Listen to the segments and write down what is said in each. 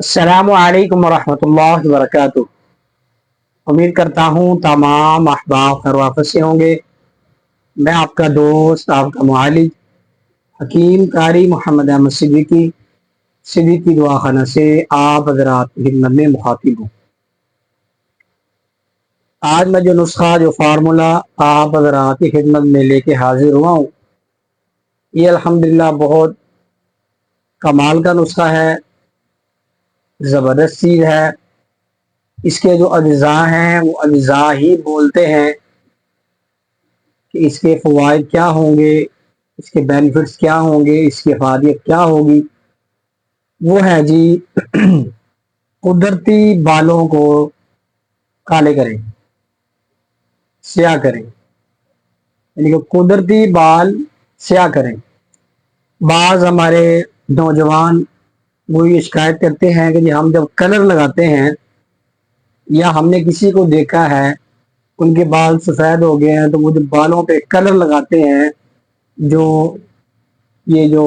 السلام علیکم ورحمۃ اللہ وبرکاتہ۔ امید کرتا ہوں تمام احباب خیر وافیت سے ہوں گے۔ میں آپ کا دوست، آپ کا معالج حکیم قاری محمد احمد صدیقی دعا خانہ سے آپ حضرات کی خدمت میں مخاطب ہوں۔ آج میں جو نسخہ، جو فارمولا آپ حضرات کی خدمت میں لے کے حاضر ہوا ہوں، یہ الحمدللہ بہت کمال کا نسخہ ہے، زبردست چیز ہے۔ اس کے جو اجزاء ہیں وہ اجزاء ہی بولتے ہیں کہ اس کے فوائد کیا ہوں گے، اس کے بینیفٹس کیا ہوں گے، اس کی افادیت کیا ہوگی۔ وہ ہے جی قدرتی بالوں کو کالے کریں، سیاہ کریں، یعنی کہ قدرتی بال سیاہ کریں۔ بعض ہمارے نوجوان وہ یہ شکایت کرتے ہیں کہ جی ہم جب کلر لگاتے ہیں یا ہم نے کسی کو دیکھا ہے ان کے بال سفید ہو گئے ہیں تو وہ جو بالوں پہ کلر لگاتے ہیں، جو یہ جو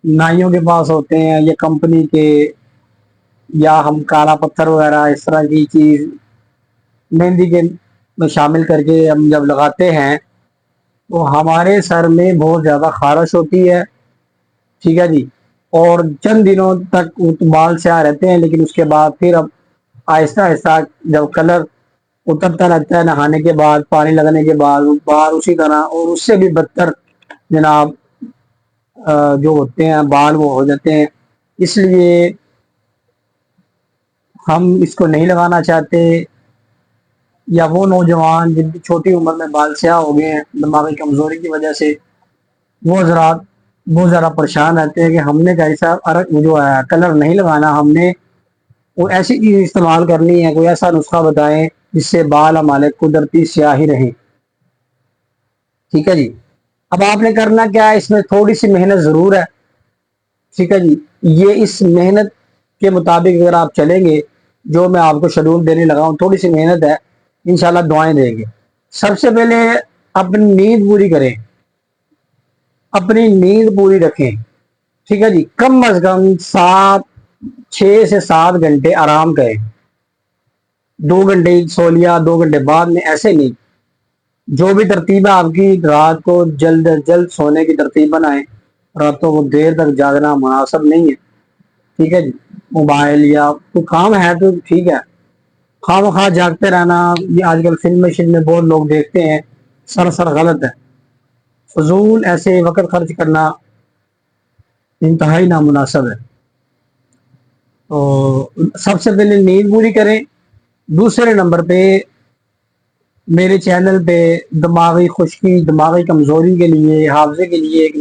نائیوں کے پاس ہوتے ہیں یا کمپنی کے، یا ہم کالا پتھر وغیرہ اس طرح کی چیز مہندی کے میں شامل کر کے ہم جب لگاتے ہیں تو ہمارے سر میں بہت زیادہ خارش ہوتی ہے، ٹھیک ہے جی، اور چند دنوں تک بال سیاہ رہتے ہیں، لیکن اس کے بعد پھر اب آہستہ آہستہ جب کلر اترتا رہتا ہے، نہانے کے بعد، پانی لگانے کے بعد بال اسی طرح اور اس سے بھی بدتر جناب جو ہوتے ہیں بال وہ ہو جاتے ہیں۔ اس لیے ہم اس کو نہیں لگانا چاہتے، یا وہ نوجوان جن کی چھوٹی عمر میں بال سیاہ ہو گئے ہیں دماغی کمزوری کی وجہ سے، وہ حضرات بہت زیادہ پریشان رہتے ہیں کہ ہم نے ایسا جو ہے کلر نہیں لگانا، ہم نے وہ ایسی چیز استعمال کرنی ہے، کوئی ایسا نسخہ بتائیں جس سے بال ہمارے قدرتی سیاہ ہی رہیں، ٹھیک ہے جی۔ اب آپ نے کرنا کیا ہے، اس میں تھوڑی سی محنت ضرور ہے، ٹھیک ہے جی۔ یہ اس محنت کے مطابق اگر آپ چلیں گے، جو میں آپ کو شیڈول دینے لگا ہوں، تھوڑی سی محنت ہے، انشاءاللہ دعائیں دیں گے۔ سب سے پہلے اپنی نیند پوری کریں، اپنی نیند پوری رکھیں، ٹھیک ہے جی۔ کم از کم 6 سے 7 گھنٹے آرام کریں، 2 گھنٹے سو لیا 2 گھنٹے بعد میں، ایسے نہیں۔ جو بھی ترتیب ہے آپ کی، رات کو جلد از جلد سونے کی ترتیب بنائیں، راتوں کو دیر تک جاگنا مناسب نہیں ہے، ٹھیک ہے جی۔ موبائل یا کوئی کام ہے تو ٹھیک ہے، خواہ مخواہ جاگتے رہنا، یہ آج کل فلم میں بہت لوگ دیکھتے ہیں، سراسر غلط ہے۔ فضول ایسے وقت خرچ کرنا انتہائی نامناسب ہے۔ تو سب سے پہلے نیند پوری کریں۔ دوسرے نمبر پہ میرے چینل پہ دماغی خشکی، دماغی کمزوری کے لیے، حافظے کے لیے ایک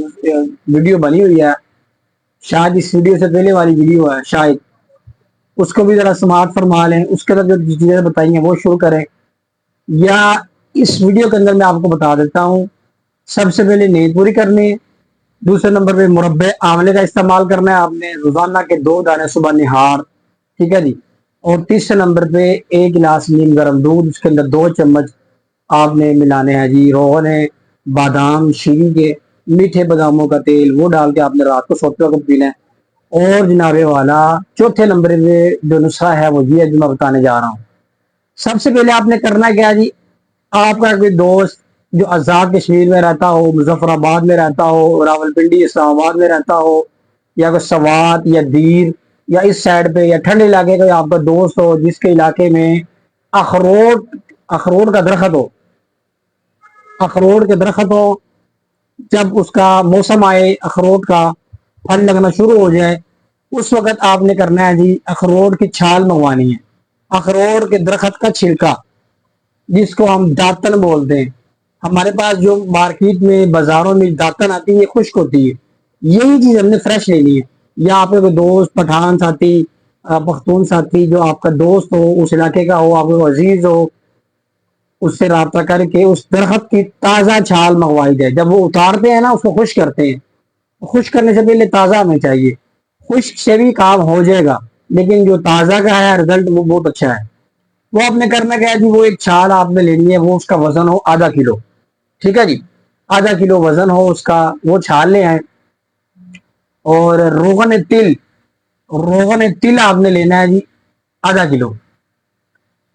ویڈیو بنی ہوئی ہے، شاید اس ویڈیو سے پہلے والی ویڈیو ہے، شاید اس کو بھی ذرا سماعت فرما لیں، اس کے اندر جو چیزیں بتائی ہیں وہ شروع کریں، یا اس ویڈیو کے اندر میں آپ کو بتا دیتا ہوں۔ سب سے پہلے نیند پوری کرنی ہے، دوسرے نمبر پہ مربع آملے کا استعمال کرنا ہے آپ نے، روزانہ کے 2 دانے صبح نہار، ٹھیک ہے جی۔ اور تیسرے نمبر پہ 1 گلاس نیم گرم دودھ، اس کے اندر 2 چمچ آپ نے ملانے ہیں جی روغن ہے، بادام، شیری کے میٹھے باداموں کا تیل، وہ ڈال کے آپ نے رات کو سوتے وقت پی لیں۔ اور جناب والا چوتھے نمبر پہ جو نسخہ ہے وہ یہ ہے جو میں بتانے جا رہا ہوں۔ سب سے پہلے آپ نے کرنا کیا جی، آپ کا کوئی دوست جو آزاد کشمیر میں رہتا ہو، مظفر آباد میں رہتا ہو، راول پنڈی اسلام آباد میں رہتا ہو، یا کوئی سوات یا دیر یا اس سائڈ پہ یا ٹھنڈے علاقے کا آپ کا دوست ہو جس کے علاقے میں اخروٹ کا درخت ہو، اخروٹ کے درخت ہو، جب اس کا موسم آئے اخروٹ کا پھل لگنا شروع ہو جائے، اس وقت آپ نے کرنا ہے جی اخروٹ کی چھال منگوانی ہے، اخروٹ کے درخت کا چھلکا جس کو ہم داتن بولتے ہیں۔ ہمارے پاس جو مارکیٹ میں بازاروں میں داتن آتی ہے یہ خشک ہوتی ہے، یہی چیز ہم نے فریش لینی ہے۔ یا آپ کے کوئی دوست پٹھان ساتھی، پختون ساتھی جو آپ کا دوست ہو، اس علاقے کا ہو، آپ کو عزیز ہو، اس سے رابطہ کر کے اس درخت کی تازہ چھال منگوائی جائے۔ جب وہ اتارتے ہیں نا اس کو خشک کرتے ہیں، خشک کرنے سے پہلے تازہ ہمیں چاہیے، خشک سے بھی کام ہو جائے گا لیکن جو تازہ کا ہے رزلٹ وہ بہت اچھا ہے۔ وہ آپ نے کرنا کیا ہے جی، وہ ایک چھال آپ نے لینی ہے، وہ اس کا وزن ہو ½ کلو، ٹھیک ہے جی، ½ کلو وزن ہو اس کا، وہ چھال لے آئیں۔ اور روغن تل روغن تل آپ نے لینا ہے جی ½ کلو.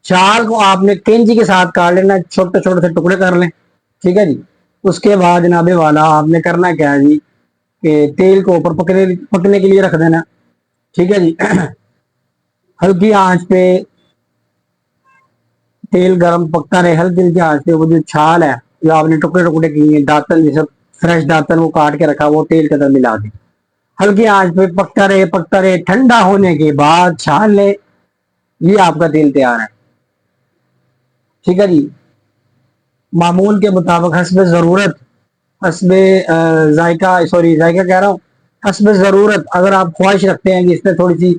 چال کو آپ نے کینچی کے ساتھ کاٹ لینا، چھوٹے چھوٹے سے ٹکڑے کر لیں. ٹھیک ہے جی. اس کے بعد جناب والا آپ نے کرنا کیا ہے جی کہ تیل کو اوپر پکنے کے لیے رکھ دینا. ٹھیک ہے جی. ہلکی آنچ پہ تیل گرم پکتا رہے، ہلکی ہلکی آنچ پہ. وہ جو چھال ہے جو آپ نے ٹکڑے ٹکڑے کیے ہیں، دانتن جیسے فریش دانتن وہ کاٹ کے رکھا، وہ تیل کے اندر ملا دیں. ہلکی آنچ پہ پکتا رہے پکتا رہے. ٹھنڈا ہونے کے بعد چھان لے. یہ آپ کا تیل تیار ہے. ٹھیک ہے جی. معمول کے مطابق حسب ضرورت، حسب ذائقہ، سوری ذائقہ کہہ رہا ہوں، حسب ضرورت اگر آپ خواہش رکھتے ہیں کہ اس میں تھوڑی سی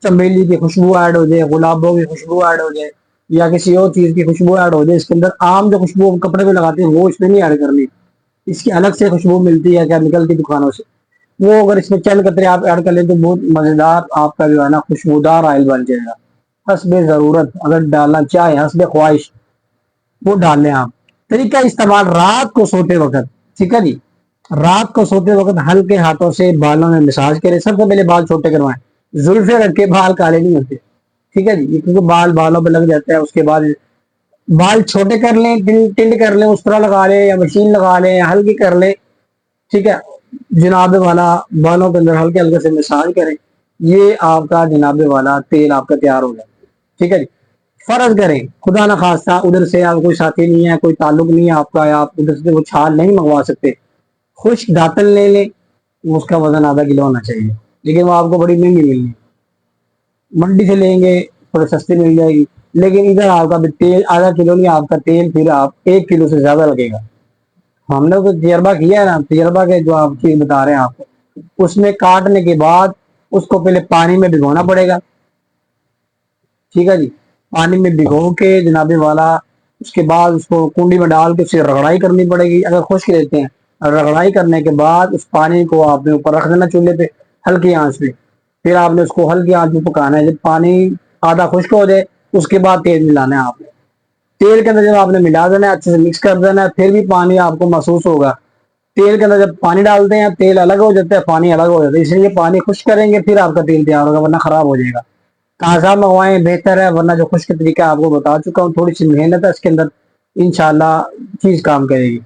چمیلی کی خوشبو ایڈ ہو جائے، گلابوں کی خوشبو ایڈ ہو جائے، یا کسی اور چیز کی خوشبو ایڈ ہو جائے، اس کے اندر عام جو خوشبو ہم کپڑے پہ لگاتے ہیں وہ اس میں نہیں ایڈ کرنی. اس کی الگ سے خوشبو ملتی ہے کیمیکل کی دکانوں سے. وہ اگر اس میں چند قطرے آپ ایڈ کر لیں تو بہت مزیدار آپ کا جو ہے نا خوشبودار آئل بن جائے گا. حسب ضرورت اگر ڈالنا چاہے، حسب خواہش وہ ڈال لیں آپ. طریقہ استعمال رات کو سوتے وقت. ٹھیک ہے جی. رات کو سوتے وقت ہلکے ہاتھوں سے بالوں میں مساج کریں. سب سے پہلے بال چھوٹے کروائیں. زلفے رکھ کے بال کالے نہیں ہوتے. ٹھیک ہے جی. کیونکہ بال بالوں پہ لگ جاتا ہے. اس کے بعد بال چھوٹے کر لیں، ٹنڈ کر لیں، اس طرح لگا لیں یا مشین لگا لیں یا ہلکی کر لیں. ٹھیک ہے. جناب والا بالوں کے اندر ہلکے ہلکے سے مساج کریں. یہ آپ کا جناب والا تیل آپ کا تیار ہو جائے. ٹھیک ہے جی. فرض کریں خدا نخواستہ ادھر سے آپ کوئی ساتھی نہیں ہے، کوئی تعلق نہیں ہے آپ کا، آپ ادھر سے وہ چھال نہیں منگوا سکتے، خشک داتن لے لیں. اس کا وزن ½ کلو ہونا چاہیے، لیکن وہ آپ کو بڑی مہنگی ملنی ہے. منڈی سے لیں گے تھوڑی سستی مل جائے گی. لیکن ادھر آپ کا تیل ½ کلو نہیں، آپ کا تیل پھر آپ 1 کلو سے زیادہ لگے گا. ہم نے تو تجربہ کیا ہے نا، تجربہ کے جو آپ چیز بتا رہے ہیں آپ کو، اس میں کاٹنے کے بعد اس کو پہلے پانی میں بھگونا پڑے گا. ٹھیک ہے جی. پانی میں بھگو کے جناب والا اس کے بعد اس کو کنڈی میں ڈال کے اسے رگڑائی کرنی پڑے گی اگر خشک لیتے ہیں. رگڑائی کرنے کے بعد اس پانی کو آپ نے اوپر رکھ دینا چولہے پہ ہلکی آنچ پہ. پھر آپ نے اس کو ہلکی آنچ پہ پکانا ہے. جب پانی آدھا خشک ہو جائے اس کے بعد تیل ملانا ہے آپ نے. تیل کے اندر جب آپ نے ملا دینا ہے، اچھے سے مکس کر دینا ہے، پھر بھی پانی آپ کو محسوس ہوگا. تیل کے اندر جب پانی ڈالتے ہیں تیل الگ ہو جاتا ہے، پانی الگ ہو جاتا ہے. اس لیے پانی خشک کریں گے پھر آپ کا تیل تیار ہوگا، ورنہ خراب ہو جائے گا. تازہ منگوائیں بہتر ہے، ورنہ جو خشک طریقہ آپ کو بتا چکا ہوں تھوڑی سی محنت ہے اس کے اندر، انشاءاللہ چیز کام کرے گی.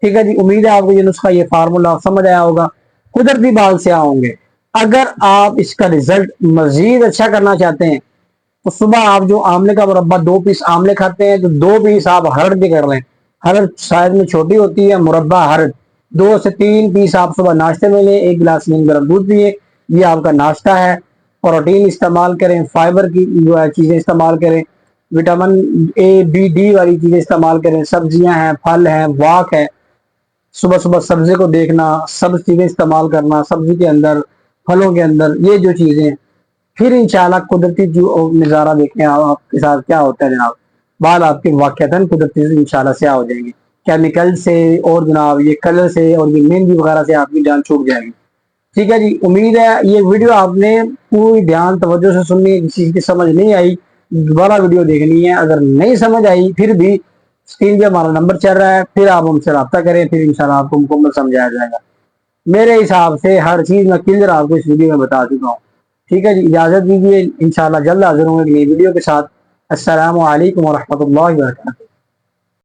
ٹھیک ہے جی. امید ہے آپ کو یہ نسخہ، یہ فارمولا سمجھ آیا ہوگا. قدرتی بال سیاہ ہوں گے. اگر آپ اس کا رزلٹ مزید اچھا کرنا چاہتے ہیں تو صبح آپ جو آملے کا مربع 2 پیس آملے کھاتے ہیں تو 2 پیس آپ ہرڑ کے کر لیں. ہرڑ سائز میں چھوٹی ہوتی ہے، مربع ہرڑ 2 سے 3 پیس آپ صبح ناشتے میں لیں. 1 گلاس نیم گرم دودھ پیے. یہ آپ کا ناشتہ ہے. پروٹین استعمال کریں، فائبر کی جو ہے چیزیں استعمال کریں، وٹامن اے بی ڈی والی چیزیں استعمال کریں. سبزیاں ہیں، پھل ہیں، واک ہے. صبح صبح سبزی کو دیکھنا، سبز چیزیں استعمال کرنا سبزی کے اندر، پھلوں کے اندر، یہ جو چیزیں، پھر انشاءاللہ قدرتی جو نظارہ دیکھیں آپ کے ساتھ کیا ہوتا ہے جناب. بال آپ کے واقعتاً قدرتی سے انشاءاللہ سیاہ ہو جائیں گے. کیمیکل سے اور جناب یہ کلر سے اور یہ مہندی وغیرہ سے آپ کی جان چھوٹ جائے گی. ٹھیک ہے جی. امید ہے یہ ویڈیو آپ نے پوری دھیان توجہ سے سننی ہے. کسی چیز کی سمجھ نہیں آئی دوبارہ ویڈیو دیکھنی ہے. اگر نہیں سمجھ آئی پھر بھی اسکرین پہ ہمارا نمبر چل رہا ہے، پھر آپ ہم سے رابطہ کریں، پھر انشاءاللہ آپ کو مکمل سمجھایا جائے گا. میرے حساب سے ہر چیز میں کلیئر آپ کو اس ویڈیو میں بتا چکا ہوں. ٹھیک ہے جی. اجازت دیجیے، انشاءاللہ جلد حاضر ہوں گے نئی ویڈیو کے ساتھ. السلام علیکم ورحمۃ اللہ وبرکاتہ.